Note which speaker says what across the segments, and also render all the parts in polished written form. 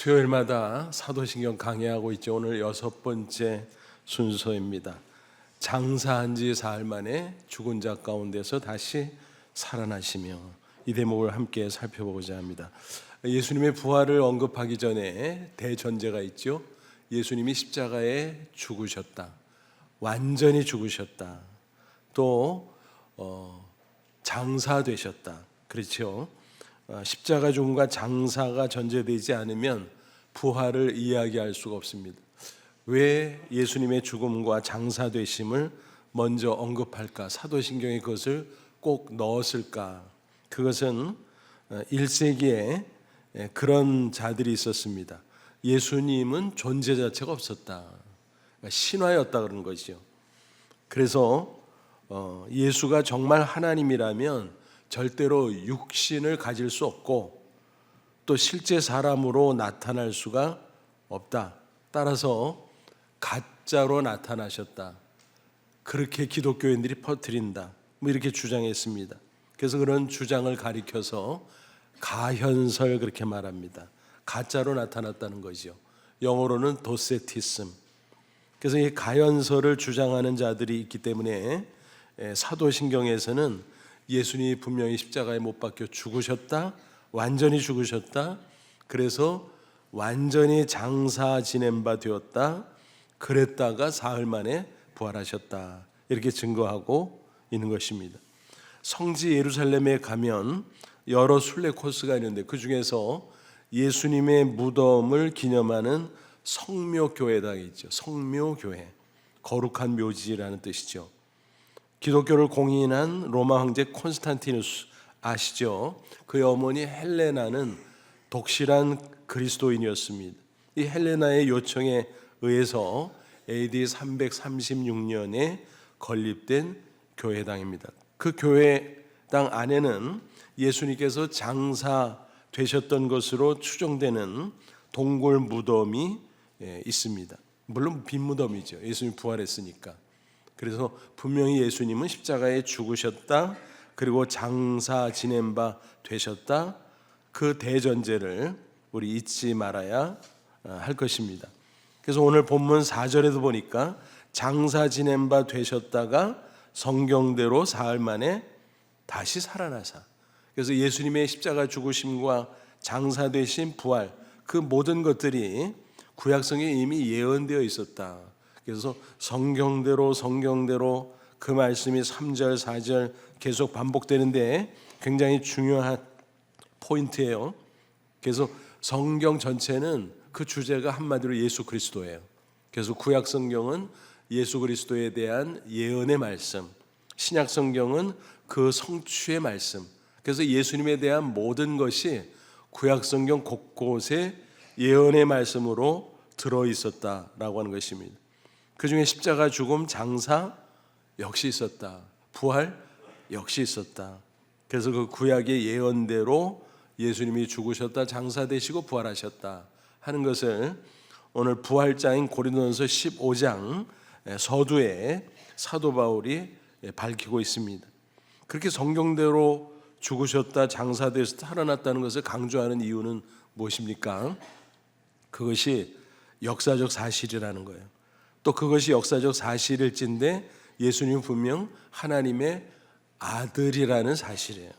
Speaker 1: 수요일마다 사도신경 강해하고 있죠. 오늘 6번째 순서입니다. 장사한 지 사흘 만에 죽은 자 가운데서 다시 살아나시며, 이 대목을 함께 살펴보고자 합니다. 예수님의 부활을 언급하기 전에 대전제가 있죠. 예수님이 십자가에 죽으셨다, 완전히 죽으셨다, 또 장사되셨다. 그렇죠. 십자가 죽음과 장사가 전제되지 않으면 부활을 이야기할 수가 없습니다. 왜 예수님의 죽음과 장사되심을 먼저 언급할까? 사도신경에 그것을 꼭 넣었을까? 그것은 1세기에 그런 자들이 있었습니다. 예수님은 존재 자체가 없었다, 신화였다 그런 것이죠. 그래서 예수가 정말 하나님이라면 절대로 육신을 가질 수 없고 또 실제 사람으로 나타날 수가 없다. 따라서 가짜로 나타나셨다, 그렇게 기독교인들이 퍼뜨린다, 이렇게 주장했습니다. 그래서 그런 주장을 가리켜서 가현설 그렇게 말합니다. 가짜로 나타났다는 거죠. 영어로는 도세티즘. 그래서 이 가현설을 주장하는 자들이 있기 때문에 사도신경에서는 예수님이 분명히 십자가에 못 박혀 죽으셨다, 완전히 죽으셨다, 그래서 완전히 장사 지낸 바 되었다, 그랬다가 사흘 만에 부활하셨다, 이렇게 증거하고 있는 것입니다. 성지 예루살렘에 가면 여러 순례 코스가 있는데 그 중에서 예수님의 무덤을 기념하는 성묘교회당이 있죠. 성묘교회, 거룩한 묘지라는 뜻이죠. 기독교를 공인한 로마 황제 콘스탄티누스 아시죠? 그의 어머니 헬레나는 독실한 그리스도인이었습니다. 이 헬레나의 요청에 의해서 AD 336년에 건립된 교회당입니다. 그 교회당 안에는 예수님께서 장사되셨던 것으로 추정되는 동굴 무덤이 있습니다. 물론 빈 무덤이죠. 예수님이 부활했으니까. 그래서 분명히 예수님은 십자가에 죽으셨다, 그리고 장사 지낸 바 되셨다, 그 대전제를 우리 잊지 말아야 할 것입니다. 그래서 오늘 본문 4절에도 보니까 장사 지낸 바 되셨다가 성경대로 사흘 만에 다시 살아나사, 그래서 예수님의 십자가 죽으심과 장사되신 부활, 그 모든 것들이 구약성경에 이미 예언되어 있었다. 그래서 성경대로 그 말씀이 3절 4절 계속 반복되는데 굉장히 중요한 포인트예요. 그래서 성경 전체는 그 주제가 한마디로 예수 그리스도예요. 그래서 구약 성경은 예수 그리스도에 대한 예언의 말씀, 신약 성경은 그 성취의 말씀. 그래서 예수님에 대한 모든 것이 구약 성경 곳곳에 예언의 말씀으로 들어 있었다라고 하는 것입니다. 그 중에 십자가 죽음, 장사 역시 있었다, 부활 역시 있었다. 그래서 그 구약의 예언대로 예수님이 죽으셨다, 장사되시고 부활하셨다 하는 것을 오늘 부활장인 고린도전서 15장 서두에 사도 바울이 밝히고 있습니다. 그렇게 성경대로 죽으셨다, 장사되셔서 살아났다는 것을 강조하는 이유는 무엇입니까? 그것이 역사적 사실이라는 거예요. 또 그것이 역사적 사실일진데 예수님은 분명 하나님의 아들이라는 사실이에요.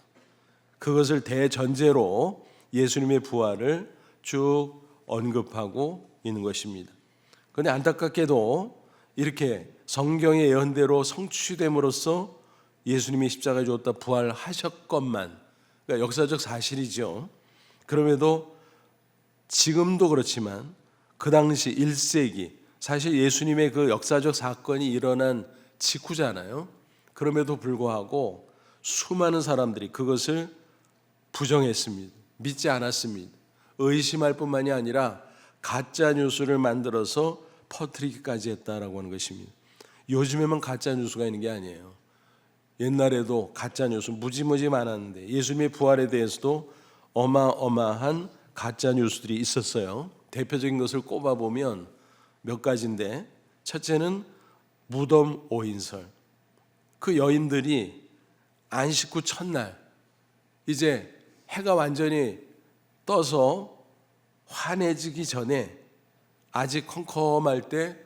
Speaker 1: 그것을 대전제로 예수님의 부활을 쭉 언급하고 있는 것입니다. 그런데 안타깝게도 이렇게 성경의 예언대로 성취됨으로써 예수님이 십자가에 죽었다 부활하셨건만, 그러니까 역사적 사실이죠. 그럼에도 지금도 그렇지만 그 당시 1세기, 사실 예수님의 그 역사적 사건이 일어난 직후잖아요. 그럼에도 불구하고 수많은 사람들이 그것을 부정했습니다. 믿지 않았습니다. 의심할 뿐만이 아니라 가짜 뉴스를 만들어서 퍼뜨리기까지 했다라고 하는 것입니다. 요즘에만 가짜 뉴스가 있는 게 아니에요. 옛날에도 가짜 뉴스 무지무지 많았는데 예수님의 부활에 대해서도 어마어마한 가짜 뉴스들이 있었어요. 대표적인 것을 꼽아보면 몇 가지인데, 첫째는 무덤 오인설. 그 여인들이 안식 후 첫날 이제 해가 완전히 떠서 환해지기 전에 아직 컴컴할 때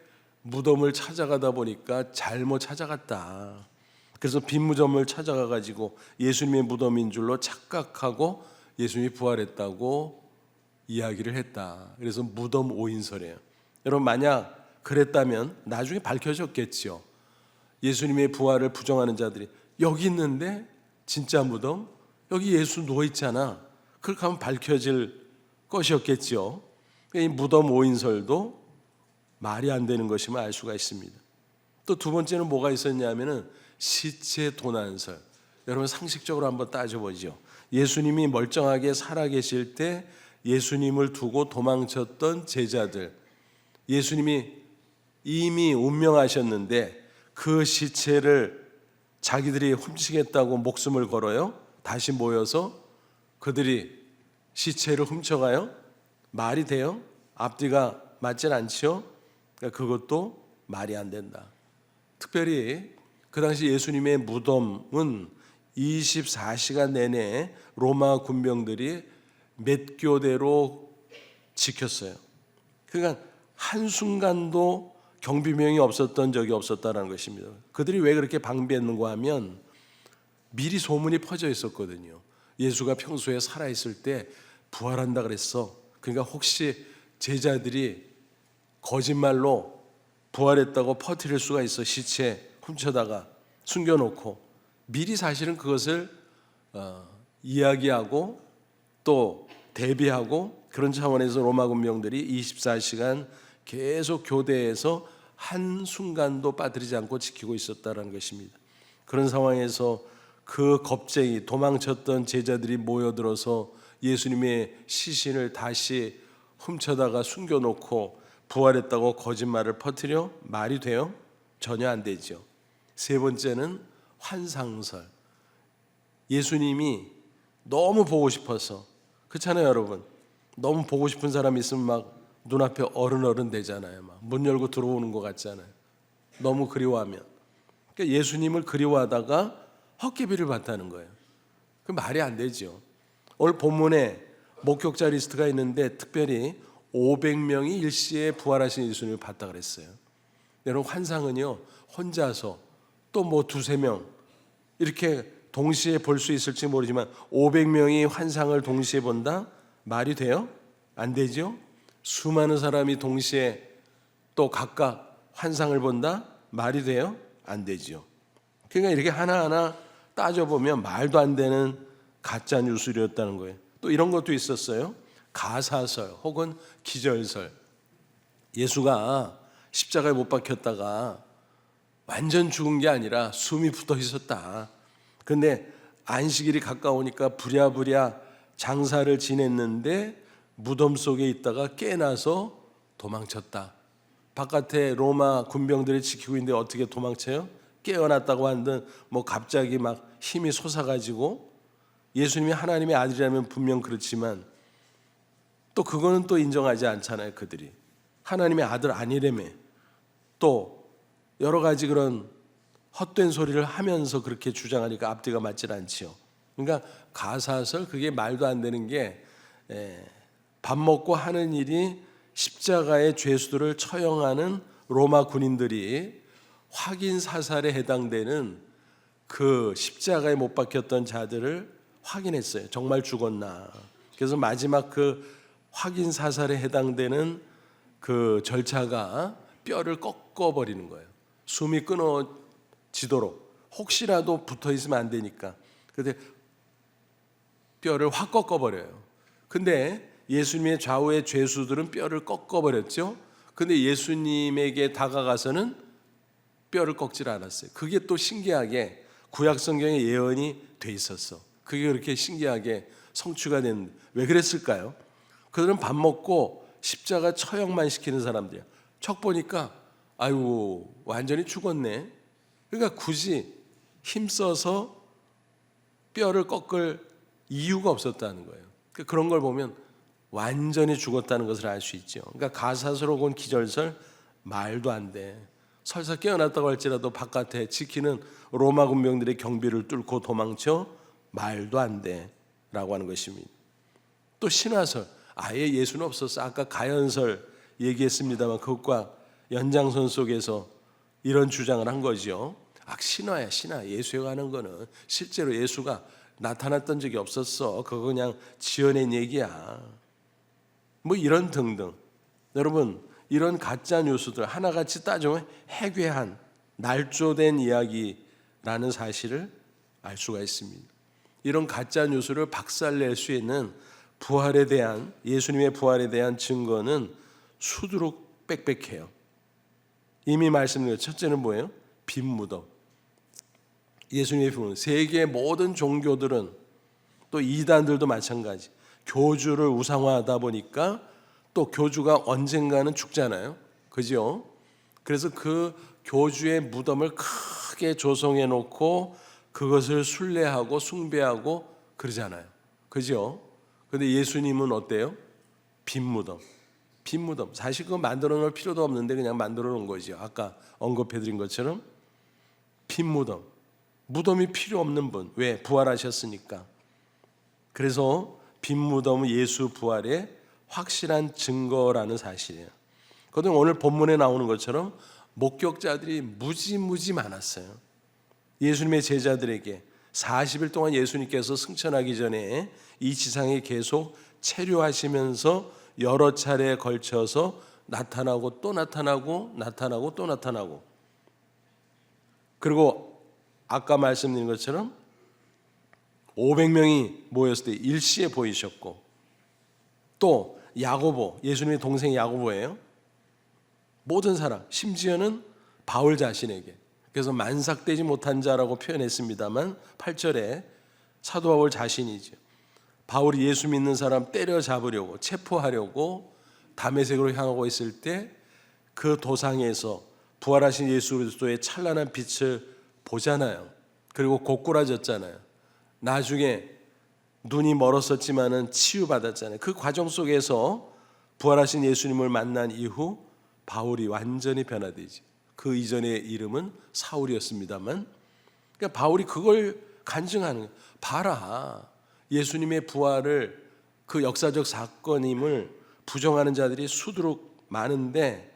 Speaker 1: 무덤을 찾아가다 보니까 잘못 찾아갔다. 그래서 빈 무덤을 찾아가 가지고 예수님의 무덤인 줄로 착각하고 예수님이 부활했다고 이야기를 했다. 그래서 무덤 오인설이에요. 여러분, 만약 그랬다면 나중에 밝혀졌겠죠. 예수님의 부활을 부정하는 자들이 여기 있는데 진짜 무덤? 여기 예수 누워있잖아. 그렇게 하면 밝혀질 것이었겠죠. 이 무덤 오인설도 말이 안 되는 것임을 알 수가 있습니다. 또 두 번째는 뭐가 있었냐면은 시체 도난설. 여러분, 상식적으로 한번 따져보죠. 예수님이 멀쩡하게 살아계실 때 예수님을 두고 도망쳤던 제자들, 예수님이 이미 운명하셨는데 그 시체를 자기들이 훔치겠다고 목숨을 걸어요. 다시 모여서 그들이 시체를 훔쳐가요. 말이 돼요? 앞뒤가 맞질 않죠. 그러니까 그것도 말이 안 된다. 특별히 그 당시 예수님의 무덤은 24시간 내내 로마 군병들이 몇 교대로 지켰어요. 그러니까 한순간도 경비병이 없었던 적이 없었다는 것입니다. 그들이 왜 그렇게 방비했는가 하면 미리 소문이 퍼져 있었거든요. 예수가 평소에 살아있을 때 부활한다 그랬어. 그러니까 혹시 제자들이 거짓말로 부활했다고 퍼뜨릴 수가 있어. 시체 훔쳐다가 숨겨놓고 미리 사실은 그것을 이야기하고 또 대비하고 그런 차원에서 로마 군병들이 24시간 계속 교대에서 한순간도 빠뜨리지 않고 지키고 있었다는 것입니다. 그런 상황에서 그 겁쟁이 도망쳤던 제자들이 모여들어서 예수님의 시신을 다시 훔쳐다가 숨겨놓고 부활했다고 거짓말을 퍼뜨려 말이 돼요? 전혀 안 되죠. 세 번째는 환상설. 예수님이 너무 보고 싶어서, 그렇잖아요 여러분. 너무 보고 싶은 사람이 있으면 막 눈앞에 어른 되잖아요. 막 문 열고 들어오는 것 같잖아요. 너무 그리워하면. 그러니까 예수님을 그리워하다가 헛개비를 봤다는 거예요. 그 말이 안 되죠. 오늘 본문에 목격자 리스트가 있는데 특별히 500명이 일시에 부활하신 예수님을 봤다 그랬어요. 여러분, 환상은요 혼자서 또 뭐 두세 명 이렇게 동시에 볼 수 있을지 모르지만 500명이 환상을 동시에 본다? 말이 돼요? 안 되죠? 수많은 사람이 동시에 또 각각 환상을 본다? 말이 돼요? 안 되죠. 그러니까 이렇게 하나하나 따져보면 말도 안 되는 가짜 뉴스였다는 거예요. 또 이런 것도 있었어요. 가사설 혹은 기절설. 예수가 십자가에 못 박혔다가 완전 죽은 게 아니라 숨이 붙어 있었다. 근데 안식일이 가까우니까 부랴부랴 장사를 지냈는데 무덤 속에 있다가 깨나서 도망쳤다. 바깥에 로마 군병들이 지키고 있는데 어떻게 도망쳐요? 깨어났다고 하는데 뭐 갑자기 막 힘이 솟아가지고 예수님이 하나님의 아들이라면 분명 그렇지만 또 그거는 또 인정하지 않잖아요. 그들이 하나님의 아들 아니라며 또 여러 가지 그런 헛된 소리를 하면서 그렇게 주장하니까 앞뒤가 맞질 않지요. 그러니까 가사설, 그게 말도 안 되는 게 밥 먹고 하는 일이 십자가의 죄수들을 처형하는 로마 군인들이 확인 사살에 해당되는 그 십자가에 못 박혔던 자들을 확인했어요. 정말 죽었나. 그래서 마지막 그 확인 사살에 해당되는 그 절차가 뼈를 꺾어버리는 거예요. 숨이 끊어지도록. 혹시라도 붙어 있으면 안 되니까. 그런데 뼈를 확 꺾어버려요. 근데 예수님의 좌우의 죄수들은 뼈를 꺾어버렸죠. 근데 예수님에게 다가가서는 뼈를 꺾질 않았어요. 그게 또 신기하게 구약 성경에 예언이 돼 있었어. 그게 그렇게 신기하게 성취가 됐는데 왜 그랬을까요? 그들은 밥 먹고 십자가 처형만 시키는 사람들이야. 척 보니까 아유 완전히 죽었네. 그러니까 굳이 힘써서 뼈를 꺾을 이유가 없었다는 거예요. 그러니까 그런 걸 보면 완전히 죽었다는 것을 알 수 있죠. 그러니까 가사설 혹은 기절설 말도 안 돼. 설사 깨어났다고 할지라도 바깥에 지키는 로마 군병들의 경비를 뚫고 도망쳐 말도 안 돼 라고 하는 것입니다. 또 신화설, 아예 예수는 없었어. 아까 가연설 얘기했습니다만 그것과 연장선 속에서 이런 주장을 한 거죠. 신화야, 신화. 예수에 관한 거는 실제로 예수가 나타났던 적이 없었어. 그거 그냥 지어낸 얘기야. 뭐 이런 등등. 여러분, 이런 가짜 뉴스들 하나같이 따지면 해괴한 날조된 이야기라는 사실을 알 수가 있습니다. 이런 가짜 뉴스를 박살낼 수 있는 부활에 대한, 예수님의 부활에 대한 증거는 수두룩 빽빽해요. 이미 말씀드린 첫째는 뭐예요? 빈 무덤. 예수님의 빈 무덤. 세계의 모든 종교들은 또 이단들도 마찬가지. 교주를 우상화하다 보니까 또 교주가 언젠가는 죽잖아요. 그죠? 그래서 그 교주의 무덤을 크게 조성해 놓고 그것을 순례하고 숭배하고 그러잖아요. 그죠? 근데 예수님은 어때요? 빈 무덤. 빈 무덤. 사실 그거 만들어 놓을 필요도 없는데 그냥 만들어 놓은 거죠. 아까 언급해 드린 것처럼 빈 무덤. 무덤이 필요 없는 분. 왜? 부활하셨으니까. 그래서 빈 무덤은 예수 부활의 확실한 증거라는 사실이에요. 그런데 오늘 본문에 나오는 것처럼 목격자들이 무지 많았어요. 예수님의 제자들에게 40일 동안 예수님께서 승천하기 전에 이 지상에 계속 체류하시면서 여러 차례에 걸쳐서 나타나고 또 나타나고 나타나고 또 나타나고, 그리고 아까 말씀드린 것처럼 500명이 모였을 때 일시에 보이셨고, 또 야고보, 예수님의 동생 야고보예요. 모든 사람, 심지어는 바울 자신에게, 그래서 만삭되지 못한 자라고 표현했습니다만 8절에 사도 바울 자신이죠. 바울이 예수 믿는 사람 때려잡으려고, 체포하려고 다메섹으로 향하고 있을 때 그 도상에서 부활하신 예수 그리스도의 찬란한 빛을 보잖아요. 그리고 고꾸라졌잖아요. 나중에 눈이 멀었었지만은 치유받았잖아요. 그 과정 속에서 부활하신 예수님을 만난 이후 바울이 완전히 변화되지. 그 이전의 이름은 사울이었습니다만, 그러니까 바울이 그걸 간증하는 거예요. 봐라, 예수님의 부활을 그 역사적 사건임을 부정하는 자들이 수두룩 많은데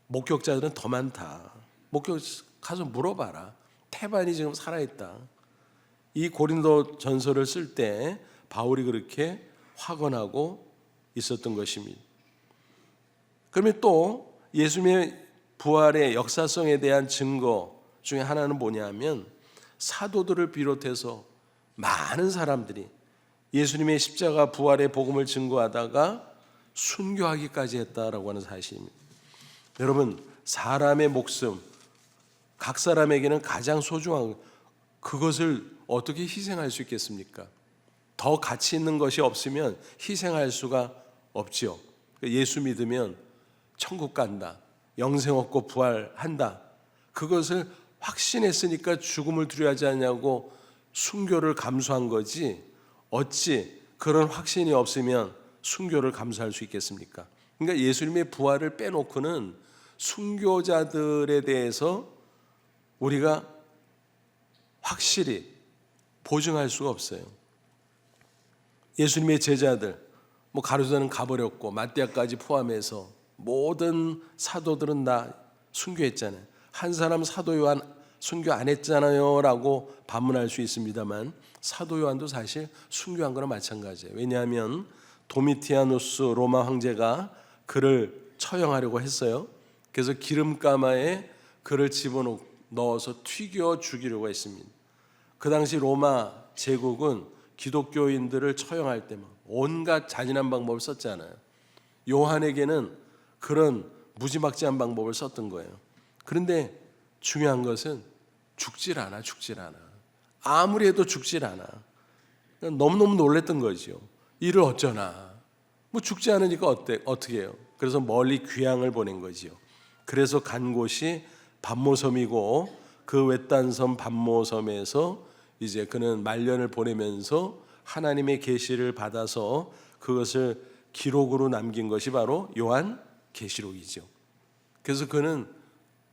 Speaker 1: 목격자들은 더 많다. 목격 가서 물어봐라. 태반이 지금 살아있다. 이 고린도 전서를 쓸 때 바울이 그렇게 확언하고 있었던 것입니다. 그러면 또 예수님의 부활의 역사성에 대한 증거 중에 하나는 뭐냐면, 사도들을 비롯해서 많은 사람들이 예수님의 십자가 부활의 복음을 증거하다가 순교하기까지 했다라고 하는 사실입니다. 여러분, 사람의 목숨, 각 사람에게는 가장 소중한, 그것을 어떻게 희생할 수 있겠습니까? 더 가치 있는 것이 없으면 희생할 수가 없죠. 예수 믿으면 천국 간다, 영생 얻고 부활한다, 그것을 확신했으니까 죽음을 두려워하지 않냐고 순교를 감수한 거지, 어찌 그런 확신이 없으면 순교를 감수할 수 있겠습니까? 그러니까 예수님의 부활을 빼놓고는 순교자들에 대해서 우리가 확실히 보증할 수가 없어요. 예수님의 제자들, 가룟산은 가버렸고 마띠아까지 포함해서 모든 사도들은 다 순교했잖아요. 한 사람 사도 요한 순교 안 했잖아요 라고 반문할 수 있습니다만, 사도 요한도 사실 순교한 거나 마찬가지예요. 왜냐하면 도미티아누스 로마 황제가 그를 처형하려고 했어요. 그래서 기름가마에 그를 집어넣어서 튀겨 죽이려고 했습니다. 그 당시 로마 제국은 기독교인들을 처형할 때 온갖 잔인한 방법을 썼잖아요. 요한에게는 그런 무지막지한 방법을 썼던 거예요. 그런데 중요한 것은 죽질 않아. 아무리 해도 죽질 않아. 너무너무 놀랬던 거죠. 이를 어쩌나. 죽지 않으니까 어떻게 해요? 그래서 멀리 귀향을 보낸 거지요. 그래서 간 곳이 반모섬이고, 그 외딴 섬 반모섬에서 이제 그는 말년을 보내면서 하나님의 계시를 받아서 그것을 기록으로 남긴 것이 바로 요한 계시록이죠. 그래서 그는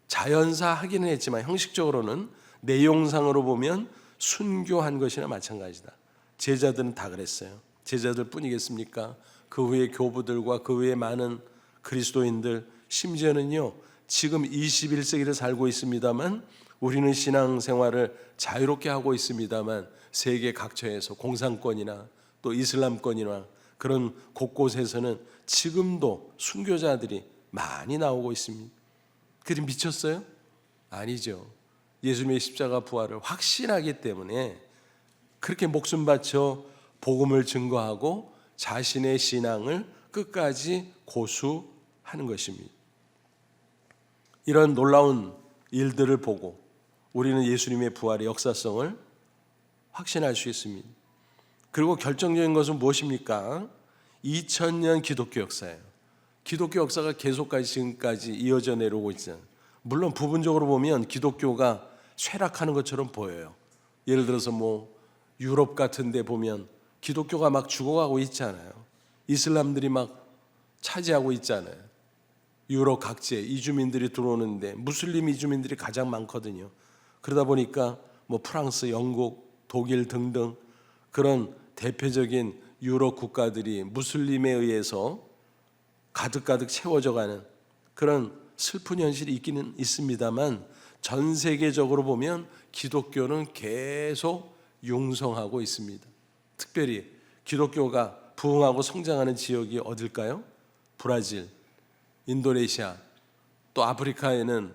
Speaker 1: 자연사 하기는 했지만 형식적으로는 내용상으로 보면 순교한 것이나 마찬가지다. 제자들은 다 그랬어요. 제자들 뿐이겠습니까? 그 후에 교부들과 그 후에 많은 그리스도인들, 심지어는요 지금 21세기를 살고 있습니다만 우리는 신앙생활을 자유롭게 하고 있습니다만 세계 각처에서 공산권이나 또 이슬람권이나 그런 곳곳에서는 지금도 순교자들이 많이 나오고 있습니다. 그들이 미쳤어요? 아니죠. 예수님의 십자가 부활을 확신하기 때문에 그렇게 목숨 바쳐 복음을 증거하고 자신의 신앙을 끝까지 고수하는 것입니다. 이런 놀라운 일들을 보고 우리는 예수님의 부활의 역사성을 확신할 수 있습니다. 그리고 결정적인 것은 무엇입니까? 2000년 기독교 역사예요. 기독교 역사가 계속까지 지금까지 이어져 내려오고 있잖아요. 물론 부분적으로 보면 기독교가 쇠락하는 것처럼 보여요. 예를 들어서 유럽 같은 데 보면 기독교가 막 죽어가고 있잖아요. 이슬람들이 막 차지하고 있잖아요. 유럽 각지에 이주민들이 들어오는데 무슬림 이주민들이 가장 많거든요. 그러다 보니까 프랑스, 영국, 독일 등등 그런 대표적인 유럽 국가들이 무슬림에 의해서 가득가득 채워져가는 그런 슬픈 현실이 있기는 있습니다만 전 세계적으로 보면 기독교는 계속 융성하고 있습니다. 특별히 기독교가 부흥하고 성장하는 지역이 어딜까요? 브라질, 인도네시아, 또 아프리카에는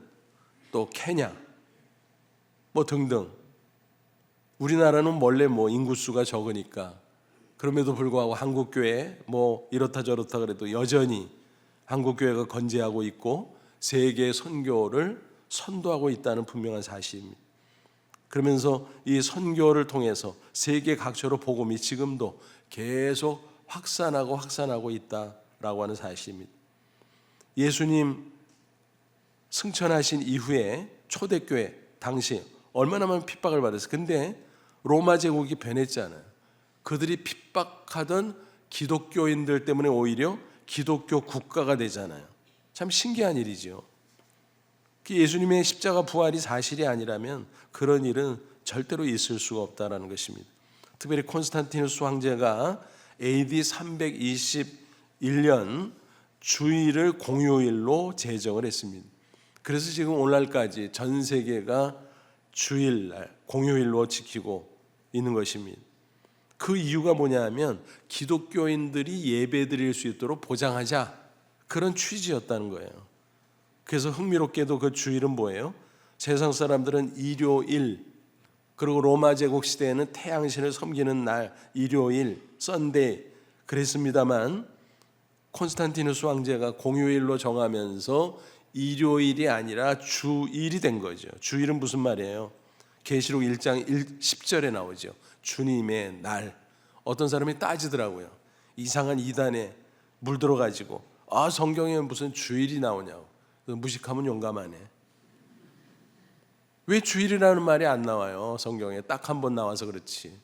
Speaker 1: 또 케냐 등등. 우리나라는 원래 인구수가 적으니까 그럼에도 불구하고 한국교회 이렇다 저렇다 그래도 여전히 한국교회가 건재하고 있고 세계 선교를 선도하고 있다는 분명한 사실입니다. 그러면서 이 선교를 통해서 세계 각처로 복음이 지금도 계속 확산하고 있다라고 하는 사실입니다. 예수님 승천하신 이후에 초대교회 당시 얼마나 많은 핍박을 받았어요. 근데 로마 제국이 변했잖아요. 그들이 핍박하던 기독교인들 때문에 오히려 기독교 국가가 되잖아요. 참 신기한 일이죠. 예수님의 십자가 부활이 사실이 아니라면 그런 일은 절대로 있을 수가 없다는 것입니다. 특별히 콘스탄티누스 황제가 AD 321년 주일을 공휴일로 제정을 했습니다. 그래서 지금 오늘날까지 전 세계가 주일날 공휴일로 지키고 있는 것입니다. 그 이유가 뭐냐면 기독교인들이 예배 드릴 수 있도록 보장하자, 그런 취지였다는 거예요. 그래서 흥미롭게도 그 주일은 뭐예요? 세상 사람들은 일요일, 그리고 로마 제국 시대에는 태양신을 섬기는 날 일요일, 썬데이 그랬습니다만 콘스탄티누스 황제가 공휴일로 정하면서 일요일이 아니라 주일이 된 거죠. 주일은 무슨 말이에요? 계시록 1장 10절에 나오죠. 주님의 날. 어떤 사람이 따지더라고요. 이상한 이단에 물들어가지고 성경에 무슨 주일이 나오냐고. 무식하면 용감하네. 왜 주일이라는 말이 안 나와요? 성경에 딱 한 번 나와서 그렇지.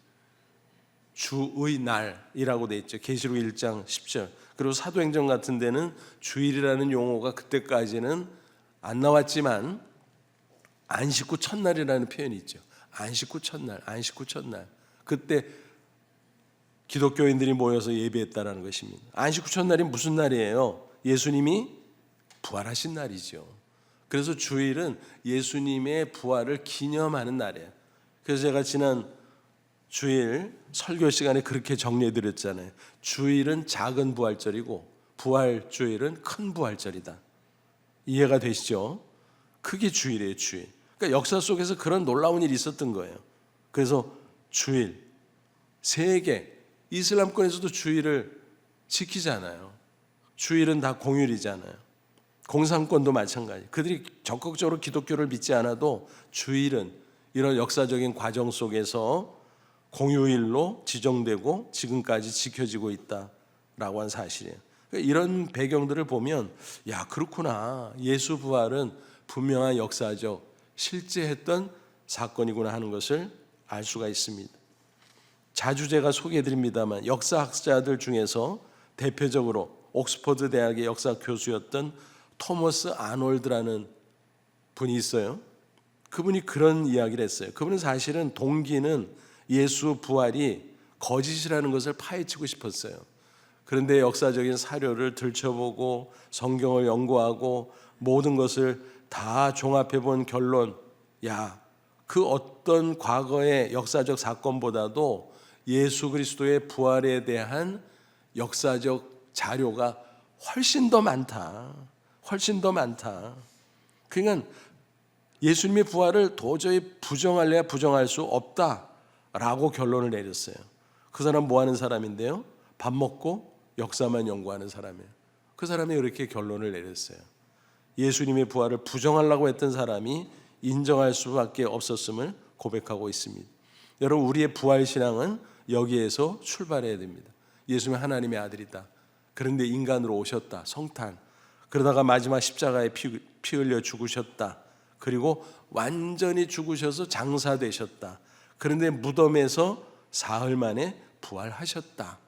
Speaker 1: 주의 날이라고 돼 있죠. 계시록 1장 10절. 그리고 사도행전 같은 데는 주일이라는 용어가 그때까지는 안 나왔지만 안식 후 첫날이라는 표현이 있죠. 안식 후 첫날. 그때 기독교인들이 모여서 예배했다라는 것입니다. 안식 후 첫날이 무슨 날이에요? 예수님이 부활하신 날이죠. 그래서 주일은 예수님의 부활을 기념하는 날이에요. 그래서 제가 지난 주일 설교 시간에 그렇게 정리해 드렸잖아요. 주일은 작은 부활절이고 부활주일은 큰 부활절이다. 이해가 되시죠? 그게 주일이에요, 주일. 그러니까 역사 속에서 그런 놀라운 일이 있었던 거예요. 그래서 주일, 세계 이슬람권에서도 주일을 지키잖아요. 주일은 다 공휴일이잖아요. 공산권도 마찬가지. 그들이 적극적으로 기독교를 믿지 않아도 주일은 이런 역사적인 과정 속에서 공휴일로 지정되고 지금까지 지켜지고 있다라고 한 사실이에요. 이런 배경들을 보면 그렇구나. 예수 부활은 분명한 역사적 실제했던 사건이구나 하는 것을 알 수가 있습니다. 자주 제가 소개해드립니다만 역사학자들 중에서 대표적으로 옥스퍼드 대학의 역사 교수였던 토머스 아놀드라는 분이 있어요. 그분이 그런 이야기를 했어요. 그분은 사실은 동기는 예수 부활이 거짓이라는 것을 파헤치고 싶었어요. 그런데 역사적인 사료를 들춰보고 성경을 연구하고 모든 것을 다 종합해 본 결론, 야, 그 어떤 과거의 역사적 사건보다도 예수 그리스도의 부활에 대한 역사적 자료가 훨씬 더 많다. 훨씬 더 많다. 그러니까 예수님의 부활을 도저히 부정할래야 부정할 수 없다라고 결론을 내렸어요. 그 사람 뭐 하는 사람인데요? 밥 먹고 역사만 연구하는 사람이에요. 그 사람이 이렇게 결론을 내렸어요. 예수님의 부활을 부정하려고 했던 사람이 인정할 수밖에 없었음을 고백하고 있습니다. 여러분, 우리의 부활 신앙은 여기에서 출발해야 됩니다. 예수님은 하나님의 아들이다. 그런데 인간으로 오셨다. 성탄. 그러다가 마지막 십자가에 피 흘려 죽으셨다. 그리고 완전히 죽으셔서 장사되셨다. 그런데 무덤에서 사흘 만에 부활하셨다.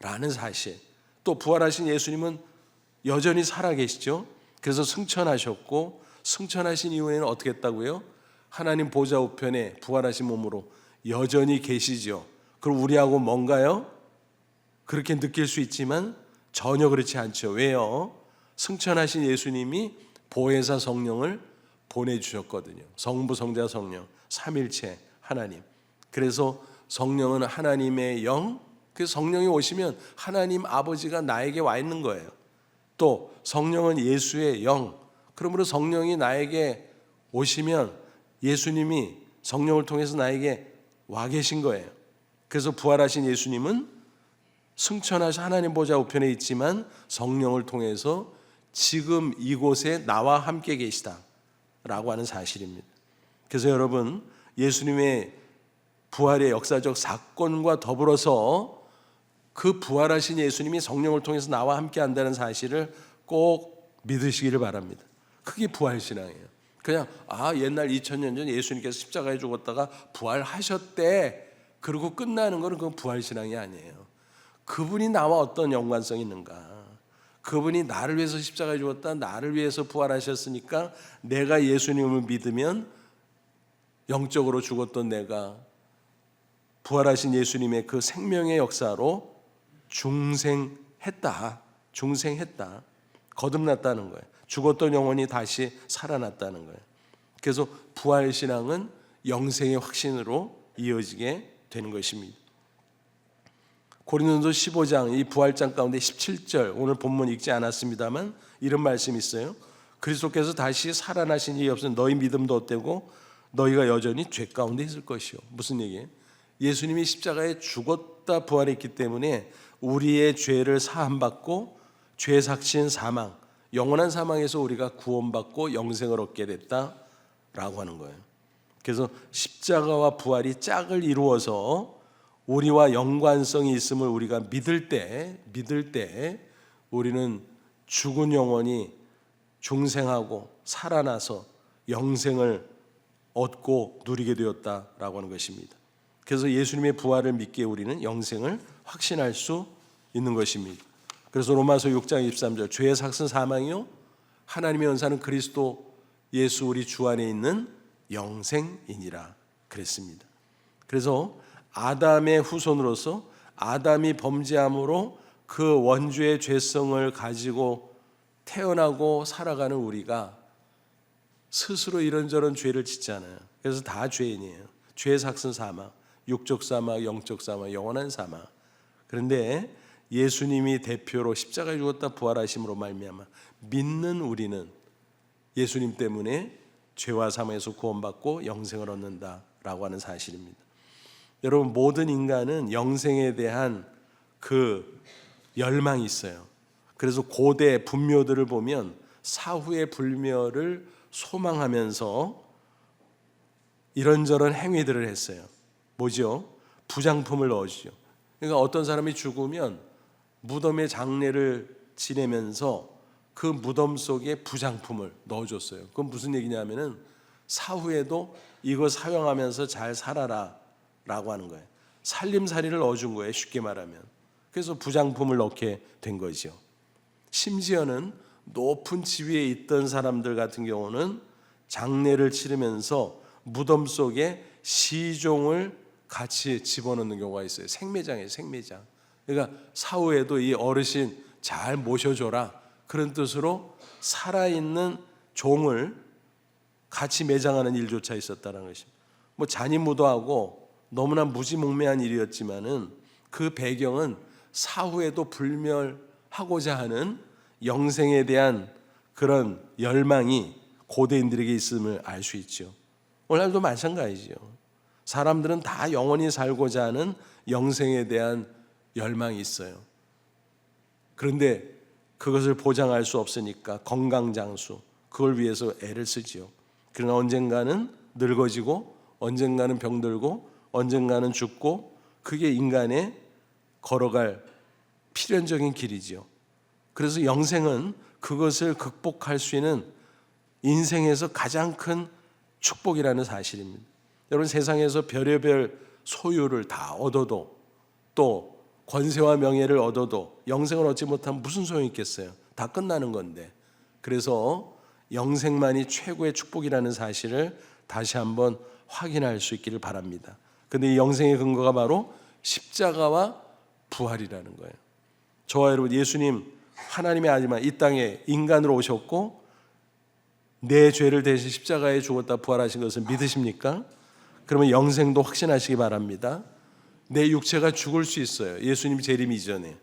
Speaker 1: 라는 사실. 또 부활하신 예수님은 여전히 살아계시죠. 그래서 승천하셨고, 승천하신 이후에는 어떻게 했다고요? 하나님 보좌 우편에 부활하신 몸으로 여전히 계시죠. 그럼 우리하고 뭔가요? 그렇게 느낄 수 있지만 전혀 그렇지 않죠. 왜요? 승천하신 예수님이 보혜사 성령을 보내주셨거든요. 성부, 성자, 성령, 삼일체 하나님. 그래서 성령은 하나님의 영, 그 성령이 오시면 하나님 아버지가 나에게 와 있는 거예요. 또 성령은 예수의 영, 그러므로 성령이 나에게 오시면 예수님이 성령을 통해서 나에게 와 계신 거예요. 그래서 부활하신 예수님은 승천하신 하나님 보좌 우편에 있지만 성령을 통해서 지금 이곳에 나와 함께 계시다라고 하는 사실입니다. 그래서 여러분, 예수님의 부활의 역사적 사건과 더불어서 그 부활하신 예수님이 성령을 통해서 나와 함께 한다는 사실을 꼭 믿으시기를 바랍니다. 그게 부활신앙이에요. 그냥 옛날 2000년 전 예수님께서 십자가에 죽었다가 부활하셨대, 그리고 끝나는 거는 그건 부활신앙이 아니에요. 그분이 나와 어떤 연관성이 있는가? 그분이 나를 위해서 십자가에 죽었다, 나를 위해서 부활하셨으니까 내가 예수님을 믿으면 영적으로 죽었던 내가 부활하신 예수님의 그 생명의 역사로 중생했다. 거듭났다는 거예요. 죽었던 영혼이 다시 살아났다는 거예요. 그래서 부활신앙은 영생의 확신으로 이어지게 되는 것입니다. 고린도서 15장 이 부활장 가운데 17절, 오늘 본문 읽지 않았습니다만 이런 말씀이 있어요. 그리스도께서 다시 살아나신 일이 없으면 너희 믿음도 헛되고 너희가 여전히 죄 가운데 있을 것이요. 무슨 얘기예요? 예수님이 십자가에 죽었다 부활했기 때문에 우리의 죄를 사함받고 죄 삭신 사망, 영원한 사망에서 우리가 구원받고 영생을 얻게 됐다라고 하는 거예요. 그래서 십자가와 부활이 짝을 이루어서 우리와 연관성이 있음을 우리가 믿을 때 우리는 죽은 영혼이 중생하고 살아나서 영생을 얻고 누리게 되었다라고 하는 것입니다. 그래서 예수님의 부활을 믿기에 우리는 영생을 확신할 수 있는 것입니다. 그래서 로마서 6장 23절 죄의 삭은 사망이요 하나님의 은사는 그리스도 예수 우리 주 안에 있는 영생이니라 그랬습니다. 그래서 아담의 후손으로서 아담이 범죄함으로 그 원죄의 죄성을 가지고 태어나고 살아가는 우리가 스스로 이런저런 죄를 짓잖아요. 그래서 다 죄인이에요. 죄의 삭은 사망, 육적 사망, 영적 사망, 영원한 사망. 그런데 예수님이 대표로 십자가에 죽었다 부활하심으로 말미암아 믿는 우리는 예수님 때문에 죄와 사망에서 구원받고 영생을 얻는다라고 하는 사실입니다. 여러분, 모든 인간은 영생에 대한 그 열망이 있어요. 그래서 고대 분묘들을 보면 사후의 불멸을 소망하면서 이런저런 행위들을 했어요. 뭐죠? 부장품을 넣어주죠. 그러니까 어떤 사람이 죽으면 무덤에 장례를 지내면서 그 무덤 속에 부장품을 넣어줬어요. 그건 무슨 얘기냐면은 사후에도 이거 사용하면서 잘 살아라 라고 하는 거예요. 살림살이를 넣어준 거예요, 쉽게 말하면. 그래서 부장품을 넣게 된 거죠. 심지어는 높은 지위에 있던 사람들 같은 경우는 장례를 치르면서 무덤 속에 시종을 같이 집어넣는 경우가 있어요. 생매장이에요, 생매장. 그러니까 사후에도 이 어르신 잘 모셔줘라, 그런 뜻으로 살아있는 종을 같이 매장하는 일조차 있었다는 것입니다. 뭐 잔인무도하고 너무나 무지몽매한 일이었지만은 그 배경은 사후에도 불멸하고자 하는 영생에 대한 그런 열망이 고대인들에게 있음을 알 수 있죠. 오늘날도 마찬가지죠. 사람들은 다 영원히 살고자 하는 영생에 대한 열망이 있어요. 그런데 그것을 보장할 수 없으니까 건강장수, 그걸 위해서 애를 쓰지요. 그러나 언젠가는 늙어지고, 언젠가는 병들고, 언젠가는 죽고, 그게 인간의 걸어갈 필연적인 길이지요. 그래서 영생은 그것을 극복할 수 있는 인생에서 가장 큰 축복이라는 사실입니다. 여러분, 세상에서 별의별 소유를 다 얻어도, 또 권세와 명예를 얻어도 영생을 얻지 못하면 무슨 소용이 있겠어요? 다 끝나는 건데. 그래서 영생만이 최고의 축복이라는 사실을 다시 한번 확인할 수 있기를 바랍니다. 그런데 이 영생의 근거가 바로 십자가와 부활이라는 거예요. 저와 여러분, 예수님 하나님의 아들만 이 땅에 인간으로 오셨고 내 죄를 대신 십자가에 죽었다 부활하신 것을 믿으십니까? 그러면 영생도 확신하시기 바랍니다. 내 육체가 죽을 수 있어요. 예수님이 재림 이전에.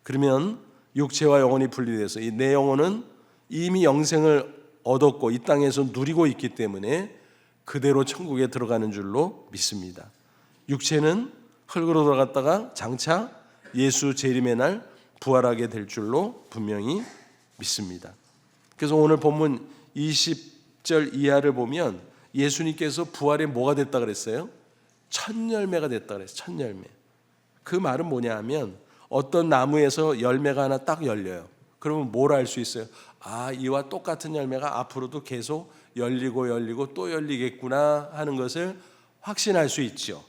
Speaker 1: 그러면 육체와 영혼이 분리돼서 이 내 영혼은 이미 영생을 얻었고 이 땅에서 누리고 있기 때문에 그대로 천국에 들어가는 줄로 믿습니다. 육체는 흙으로 들어갔다가 장차 예수 재림의 날 부활하게 될 줄로 분명히 믿습니다. 그래서 오늘 본문 20절 이하를 보면 예수님께서 부활에 뭐가 됐다 그랬어요? 첫 열매가 됐다 그랬어요. 첫 열매. 그 말은 뭐냐 하면 어떤 나무에서 열매가 하나 딱 열려요. 그러면 뭘 알 수 있어요? 아, 이와 똑같은 열매가 앞으로도 계속 열리고 또 열리겠구나 하는 것을 확신할 수 있죠.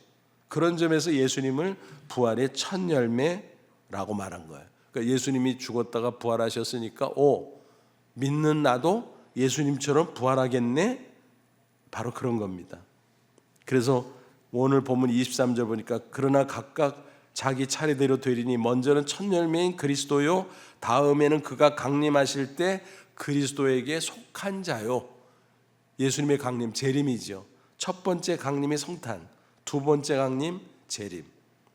Speaker 1: 그런 점에서 예수님을 부활의 첫 열매라고 말한 거예요. 그러니까 예수님이 죽었다가 부활하셨으니까 믿는 나도 예수님처럼 부활하겠네? 바로 그런 겁니다. 그래서 오늘 본문 23절 보니까 그러나 각각 자기 차례대로 되리니 먼저는 첫 열매인 그리스도요, 다음에는 그가 강림하실 때 그리스도에게 속한 자요. 예수님의 강림, 재림이죠. 첫 번째 강림이 성탄, 두 번째 강림 재림.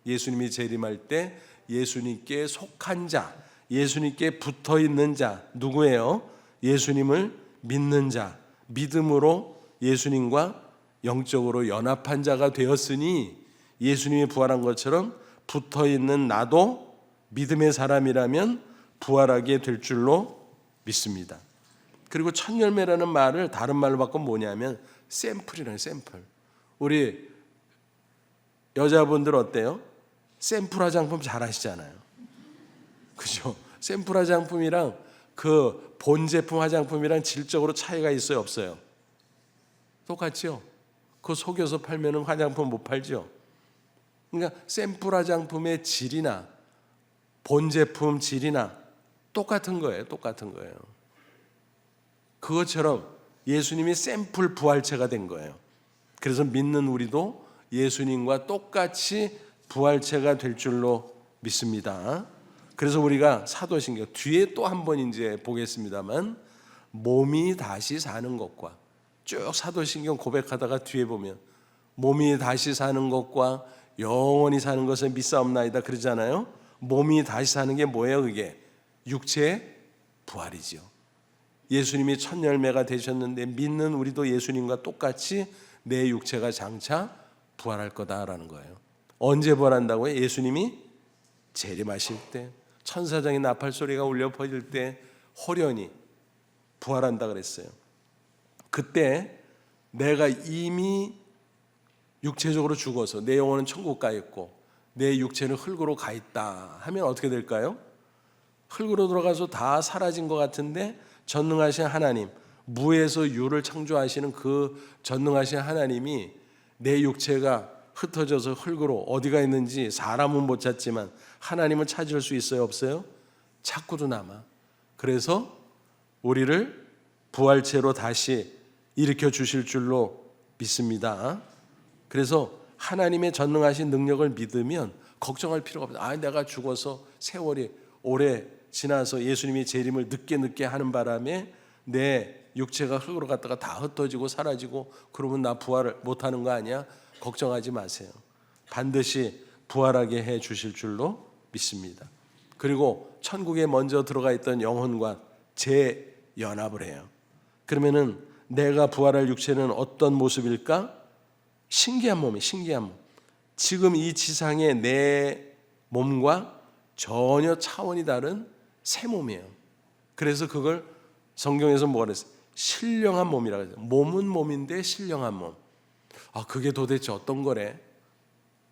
Speaker 1: 예수님이 재림할 때 예수님께 속한 자, 예수님께 붙어 있는 자 누구예요? 예수님을 믿는 자, 믿음으로 예수님과 영적으로 연합한 자가 되었으니 예수님이 부활한 것처럼 붙어 있는 나도 믿음의 사람이라면 부활하게 될 줄로 믿습니다. 그리고 첫 열매라는 말을 다른 말로 바꾸면 뭐냐면 샘플이라는 샘플. 우리 여자분들 어때요? 샘플 화장품 잘 아시잖아요. 그죠? 샘플 화장품이랑 그 본 제품 화장품이랑 질적으로 차이가 있어요, 없어요? 똑같죠? 그거 속여서 팔면 화장품 못 팔죠? 그러니까 샘플 화장품의 질이나 본 제품 질이나 똑같은 거예요. 똑같은 거예요. 그것처럼 예수님이 샘플 부활체가 된 거예요. 그래서 믿는 우리도 예수님과 똑같이 부활체가 될 줄로 믿습니다. 그래서 우리가 사도신경 뒤에 또 한 번 이제 보겠습니다만 몸이 다시 사는 것과 쭉 사도신경 고백하다가 뒤에 보면 몸이 다시 사는 것과 영원히 사는 것을 믿사옵나이다 그러잖아요. 몸이 다시 사는 게 뭐예요? 그게 육체의 부활이지요. 예수님이 첫 열매가 되셨는데 믿는 우리도 예수님과 똑같이 내 육체가 장차 부활할 거다라는 거예요. 언제 부활한다고요? 예수님이 재림하실 때, 천사장의 나팔 소리가 울려 퍼질 때 호련히 부활한다 그랬어요. 그때 내가 이미 육체적으로 죽어서 내 영혼은 천국 가 있고 내 육체는 흙으로 가 있다 하면 어떻게 될까요? 흙으로 들어가서 다 사라진 것 같은데 전능하신 하나님, 무에서 유를 창조하시는 그 전능하신 하나님이 내 육체가 흩어져서 흙으로 어디가 있는지 사람은 못 찾지만 하나님은 찾을 수 있어요, 없어요? 찾고도 남아. 그래서 우리를 부활체로 다시 일으켜 주실 줄로 믿습니다. 그래서 하나님의 전능하신 능력을 믿으면 걱정할 필요가 없다. 내가 죽어서 세월이 오래 지나서 예수님이 재림을 늦게 하는 바람에 내 육체가 흙으로 갔다가 다 흩어지고 사라지고 그러면 나 부활을 못하는 거 아니야? 걱정하지 마세요. 반드시 부활하게 해 주실 줄로 믿습니다. 그리고 천국에 먼저 들어가 있던 영혼과 재연합을 해요. 그러면은 내가 부활할 육체는 어떤 모습일까? 신기한 몸이 신기한 몸. 지금 이 지상의 내 몸과 전혀 차원이 다른 새 몸이에요. 그래서 그걸 성경에서 뭐라 그랬어요? 신령한 몸이라고 해서 몸은 몸인데 신령한 몸. 그게 도대체 어떤 거래?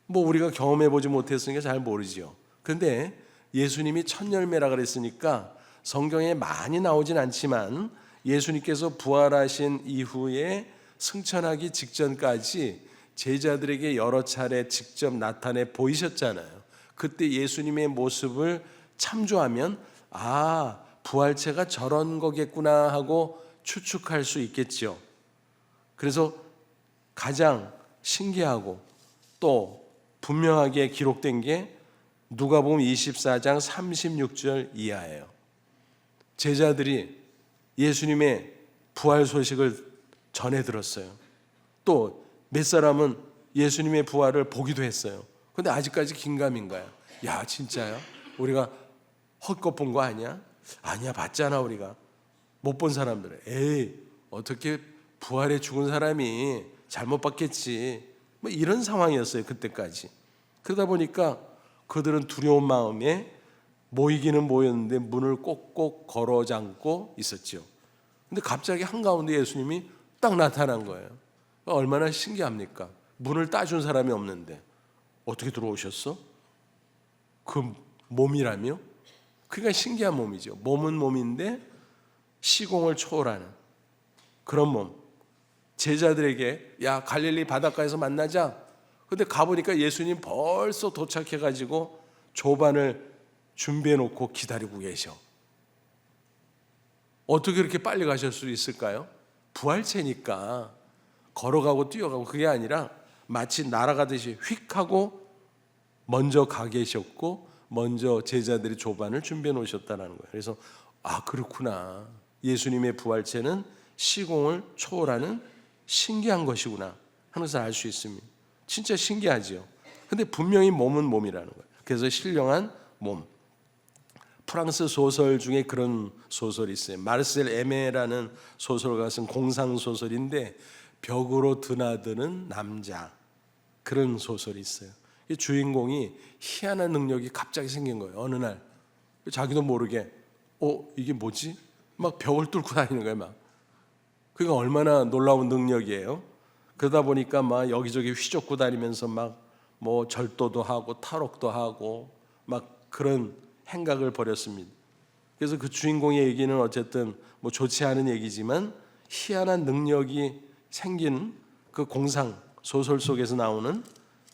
Speaker 1: 뭐 우리가 경험해보지 못했으니까 잘 모르지요. 그런데 예수님이 첫 열매라 그랬으니까 성경에 많이 나오진 않지만 예수님께서 부활하신 이후에 승천하기 직전까지 제자들에게 여러 차례 직접 나타내 보이셨잖아요. 그때 예수님의 모습을 참조하면 부활체가 저런 거겠구나 하고 추측할 수 있겠죠. 그래서 가장 신기하고 또 분명하게 기록된 게 누가복음 24장 36절 이하예요. 제자들이 예수님의 부활 소식을 전해 들었어요. 또 몇 사람은 예수님의 부활을 보기도 했어요. 근데 아직까지 긴가민가요. 야, 진짜요? 우리가 헛것 본 거 아니야? 아니야, 봤잖아. 우리가 못 본 사람들은 에이, 어떻게 부활에 죽은 사람이 잘못 봤겠지, 뭐 이런 상황이었어요. 그때까지. 그러다 보니까 그들은 두려운 마음에 모이기는 모였는데 문을 꼭꼭 걸어 잠고 있었죠. 근데 갑자기 한가운데 예수님이 딱 나타난 거예요. 얼마나 신기합니까? 문을 따준 사람이 없는데 어떻게 들어오셨어? 그 몸이라며? 그러니까 신기한 몸이죠. 몸은 몸인데 시공을 초월하는 그런 몸. 제자들에게 야, 갈릴리 바닷가에서 만나자. 근데 가보니까 예수님 벌써 도착해가지고 조반을 준비해 놓고 기다리고 계셔. 어떻게 그렇게 빨리 가실 수 있을까요? 부활체니까 걸어가고 뛰어가고 그게 아니라 마치 날아가듯이 휙 하고 먼저 가 계셨고 먼저 제자들이 조반을 준비해 놓으셨다는 거예요. 그래서 그렇구나. 예수님의 부활체는 시공을 초월하는 신기한 것이구나 하는 것을 알 수 있습니다. 진짜 신기하지요. 근데 분명히 몸은 몸이라는 거예요. 그래서 신령한 몸. 프랑스 소설 중에 그런 소설이 있어요. 마르셀 에메라는 소설가 쓴 공상 소설인데 벽으로 드나드는 남자, 그런 소설이 있어요. 주인공이 희한한 능력이 갑자기 생긴 거예요. 어느 날 자기도 모르게 이게 뭐지? 막 벽을 뚫고 다니는 거예요. 막 그게 얼마나 놀라운 능력이에요. 그러다 보니까 막 여기저기 휘젓고 다니면서 막 뭐 절도도 하고 탈옥도 하고 막 그런 행각을 벌였습니다. 그래서 그 주인공의 얘기는 어쨌든 뭐 좋지 않은 얘기지만 희한한 능력이 생긴 그 공상 소설 속에서 나오는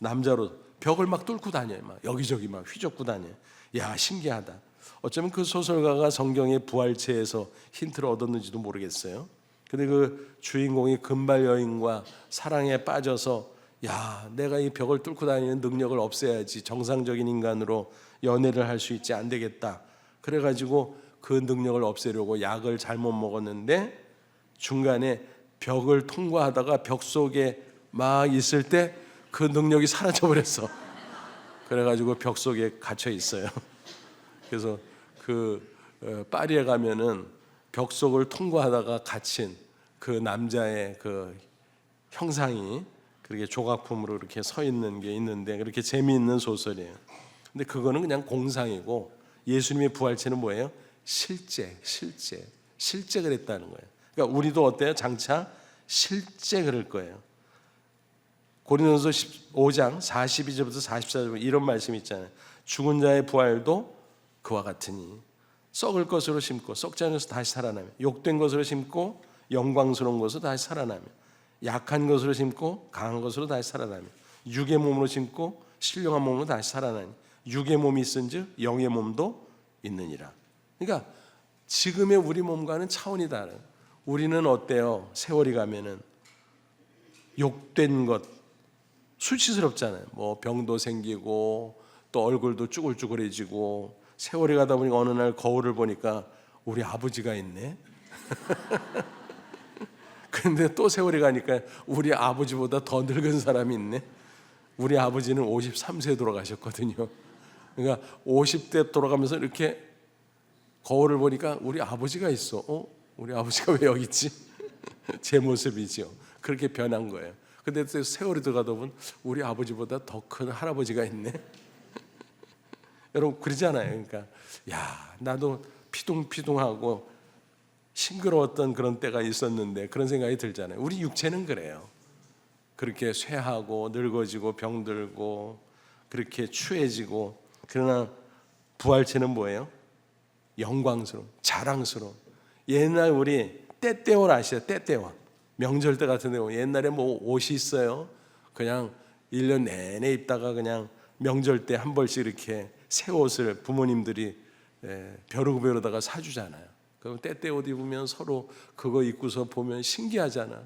Speaker 1: 남자로 벽을 막 뚫고 다녀요. 막 여기저기 막 휘젓고 다녀요. 야, 신기하다. 어쩌면 그 소설가가 성경의 부활체에서 힌트를 얻었는지도 모르겠어요. 근데 그 주인공이 금발 여인과 사랑에 빠져서 야, 내가 이 벽을 뚫고 다니는 능력을 없애야지, 정상적인 인간으로 연애를 할 수 있지, 안 되겠다. 그래가지고 그 능력을 없애려고 약을 잘못 먹었는데 중간에 벽을 통과하다가 벽 속에 막 있을 때 그 능력이 사라져버렸어. 그래가지고 벽 속에 갇혀 있어요. 그래서 파리에 가면은 벽 속을 통과하다가 갇힌 그 남자의 그 형상이 그렇게 조각품으로 이렇게 서 있는 게 있는데 그렇게 재미있는 소설이에요. 근데 그거는 그냥 공상이고 예수님의 부활체는 뭐예요? 실제 그랬다는 거예요. 그러니까 우리도 어때요? 장차 실제 그럴 거예요. 고린도서 15장 42절부터 44절 이런 말씀이 있잖아요. 죽은 자의 부활도 그와 같으니 썩을 것으로 심고 썩지 않은 것으로 다시 살아나며 욕된 것으로 심고 영광스러운 것으로 다시 살아나며 약한 것으로 심고 강한 것으로 다시 살아나며 육의 몸으로 심고 신령한 몸으로 다시 살아나니 육의 몸이 있은즉 영의 몸도 있느니라. 그러니까 지금의 우리 몸과는 차원이 다른. 우리는 어때요? 세월이 가면은 욕된 것 수치스럽잖아요. 뭐 병도 생기고 또 얼굴도 쭈글쭈글해지고 세월이 가다 보니까 어느 날 거울을 보니까 우리 아버지가 있네. 근데 또 세월이 가니까 우리 아버지보다 더 늙은 사람이 있네. 우리 아버지는 53세에 돌아가셨거든요. 그러니까 50대 돌아가면서 이렇게 거울을 보니까 우리 아버지가 있어. 우리 아버지가 왜 여기 있지? 제 모습이죠. 그렇게 변한 거예요. 근데 또 세월이 들어가다 보면 우리 아버지보다 더 큰 할아버지가 있네. 여러분 그러잖아요. 그러니까 야, 나도 피둥피둥하고 싱그러웠던 그런 때가 있었는데 그런 생각이 들잖아요. 우리 육체는 그래요. 그렇게 쇠하고 늙어지고 병들고 그렇게 추해지고, 그러나 부활체는 뭐예요? 영광스러운, 자랑스러운. 옛날 우리 떼떼옷 아시죠? 떼떼옷. 명절 때 같은 데 옛날에 뭐 옷이 있어요? 그냥 1년 내내 입다가 그냥 명절 때 한 벌씩 이렇게 새 옷을 부모님들이 벼르고 벼르다가 사주잖아요. 그럼 떼떼옷 입으면 서로 그거 입고서 보면 신기하잖아.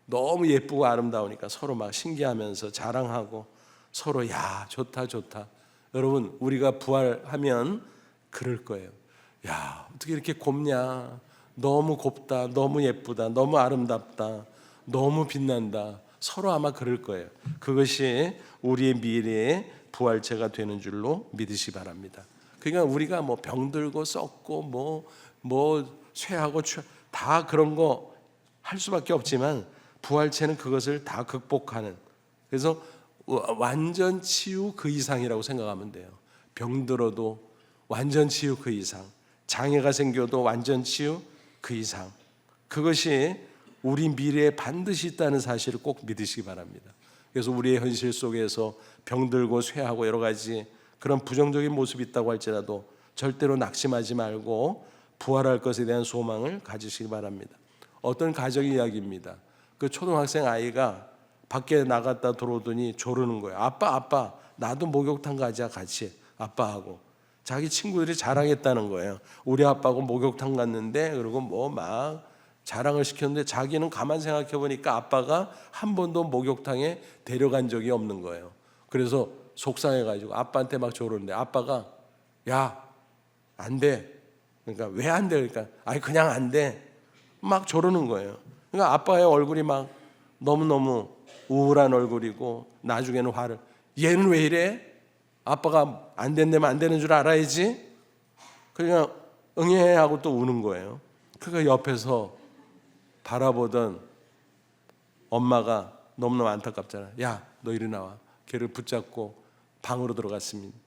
Speaker 1: 너무 예쁘고 아름다우니까 서로 막 신기하면서 자랑하고 서로 야 좋다 좋다. 여러분 우리가 부활하면 그럴 거예요. 야 어떻게 이렇게 곱냐, 너무 곱다, 너무 예쁘다, 너무 아름답다, 너무 빛난다. 서로 아마 그럴 거예요. 그것이 우리의 미래의 부활체가 되는 줄로 믿으시 바랍니다. 그러니까 우리가 뭐 병들고 썩고 뭐 쇠하고 다 그런 거 할 수밖에 없지만 부활체는 그것을 다 극복하는, 그래서 완전 치유 그 이상이라고 생각하면 돼요. 병들어도 완전 치유 그 이상, 장애가 생겨도 완전 치유 그 이상, 그것이 우리 미래에 반드시 있다는 사실을 꼭 믿으시기 바랍니다. 그래서 우리의 현실 속에서 병들고 쇠하고 여러 가지 그런 부정적인 모습이 있다고 할지라도 절대로 낙심하지 말고 부활할 것에 대한 소망을 가지시기 바랍니다. 어떤 가정 이야기입니다. 그 초등학생 아이가 밖에 나갔다 들어오더니 조르는 거예요. 아빠 나도 목욕탕 가자 같이, 아빠하고. 자기 친구들이 자랑했다는 거예요. 우리 아빠하고 목욕탕 갔는데, 그리고 뭐 막 자랑을 시켰는데 자기는 가만 생각해 보니까 아빠가 한 번도 목욕탕에 데려간 적이 없는 거예요. 그래서 속상해가지고 아빠한테 막 조르는데 아빠가 야 안 돼. 그러니까 왜 안 돼? 그러니까 아니 그냥 안 돼. 막 조르는 거예요. 그러니까 아빠의 얼굴이 막 너무너무 우울한 얼굴이고 나중에는 화를, 얘는 왜 이래? 아빠가 안 된다면 안 되는 줄 알아야지. 그냥 응애 하고 또 우는 거예요. 그러니까 옆에서 바라보던 엄마가 너무너무 안타깝잖아요. 야, 너 이리 나와. 걔를 붙잡고 방으로 들어갔습니다.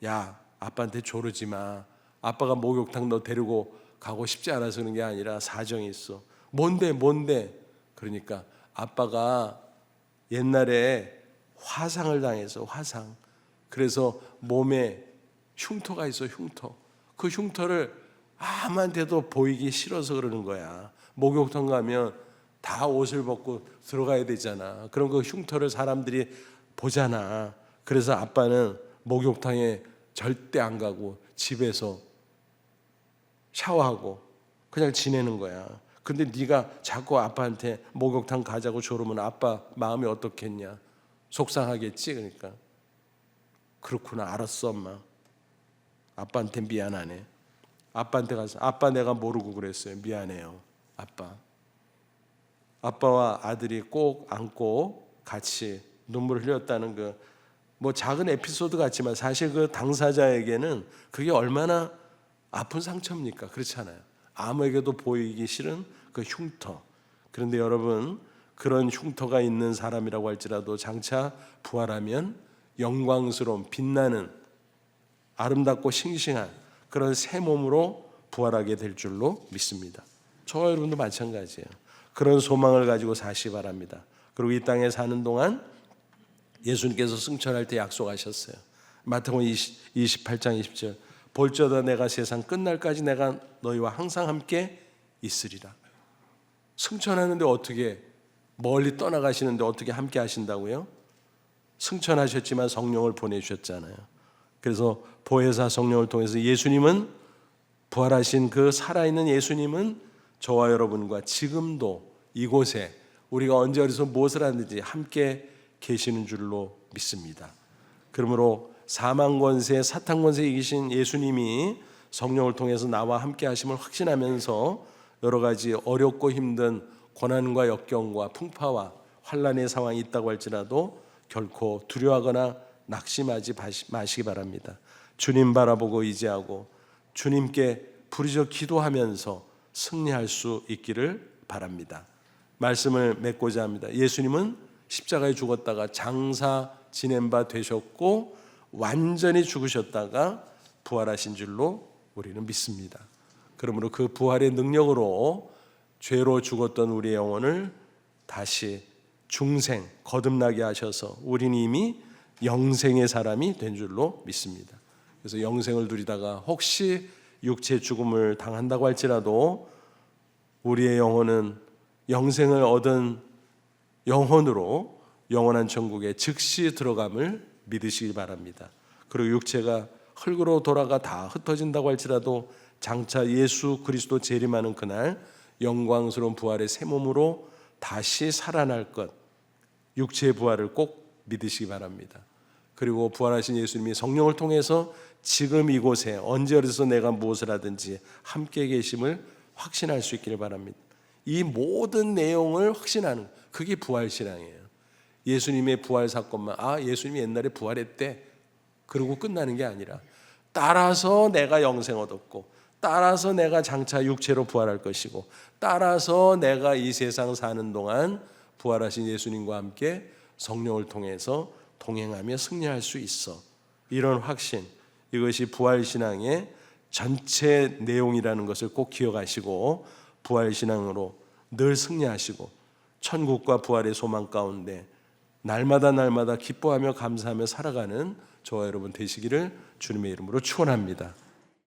Speaker 1: 야, 아빠한테 조르지 마. 아빠가 목욕탕 너 데리고 가고 싶지 않아서 그런 게 아니라 사정이 있어. 뭔데? 그러니까 아빠가 옛날에 화상을 당해서 화상. 그래서 몸에 흉터가 있어, 흉터. 그 흉터를 아무한테도 보이기 싫어서 그러는 거야. 목욕탕 가면 다 옷을 벗고 들어가야 되잖아. 그럼 그 흉터를 사람들이 보잖아. 그래서 아빠는 목욕탕에 절대 안 가고 집에서 샤워하고 그냥 지내는 거야. 근데 네가 자꾸 아빠한테 목욕탕 가자고 조르면 아빠 마음이 어떻겠냐? 속상하겠지. 그러니까 그렇구나, 알았어 엄마. 아빠한테 미안하네. 아빠한테 가서 아빠 내가 모르고 그랬어요. 미안해요 아빠. 아빠와 아들이 꼭 안고 같이 눈물을 흘렸다는 그 뭐 작은 에피소드 같지만 사실 그 당사자에게는 그게 얼마나 아픈 상처입니까? 그렇잖아요. 아무에게도 보이기 싫은 그 흉터. 그런데 여러분, 그런 흉터가 있는 사람이라고 할지라도 장차 부활하면 영광스러운 빛나는 아름답고 싱싱한 그런 새 몸으로 부활하게 될 줄로 믿습니다. 저와 여러분도 마찬가지예요. 그런 소망을 가지고 사시기 바랍니다. 그리고 이 땅에 사는 동안 예수님께서 승천할 때 약속하셨어요. 마태복음 28장 20절, 볼지어다 내가 세상 끝날까지 내가 너희와 항상 함께 있으리라. 승천하는데 어떻게, 멀리 떠나가시는데 어떻게 함께 하신다고요? 승천하셨지만 성령을 보내주셨잖아요. 그래서 보혜사 성령을 통해서 예수님은, 부활하신 그 살아있는 예수님은 저와 여러분과 지금도 이곳에 우리가 언제 어디서 무엇을 하는지 함께 계시는 줄로 믿습니다. 그러므로 사망 권세, 사탄 권세 이기신 예수님이 성령을 통해서 나와 함께 하심을 확신하면서 여러 가지 어렵고 힘든 고난과 역경과 풍파와 환난의 상황이 있다고 할지라도 결코 두려워하거나 낙심하지 마시기 바랍니다. 주님 바라보고 의지하고 주님께 부르짖어 기도하면서 승리할 수 있기를 바랍니다. 말씀을 맺고자 합니다. 예수님은 십자가에 죽었다가 장사 지낸 바 되셨고 완전히 죽으셨다가 부활하신 줄로 우리는 믿습니다. 그러므로 그 부활의 능력으로 죄로 죽었던 우리의 영혼을 다시 중생, 거듭나게 하셔서 우리는 이미 영생의 사람이 된 줄로 믿습니다. 그래서 영생을 누리다가 혹시 육체 죽음을 당한다고 할지라도 우리의 영혼은 영생을 얻은 영혼으로 영원한 천국에 즉시 들어감을 믿으시기 바랍니다. 그리고 육체가 흙으로 돌아가 다 흩어진다고 할지라도 장차 예수 그리스도 재림하는 그날 영광스러운 부활의 새 몸으로 다시 살아날 것, 육체의 부활을 꼭 믿으시기 바랍니다. 그리고 부활하신 예수님이 성령을 통해서 지금 이곳에 언제 어디서 내가 무엇을 하든지 함께 계심을 확신할 수 있기를 바랍니다. 이 모든 내용을 확신하는, 그게 부활신앙이에요. 예수님의 부활 사건만 예수님이 옛날에 부활했대 그러고 끝나는 게 아니라 따라서 내가 영생 얻었고, 따라서 내가 장차 육체로 부활할 것이고, 따라서 내가 이 세상 사는 동안 부활하신 예수님과 함께 성령을 통해서 동행하며 승리할 수 있어. 이런 확신, 이것이 부활신앙의 전체 내용이라는 것을 꼭 기억하시고 부활신앙으로 늘 승리하시고 천국과 부활의 소망 가운데 날마다 기뻐하며 감사하며 살아가는 저와 여러분 되시기를 주님의 이름으로 축원합니다.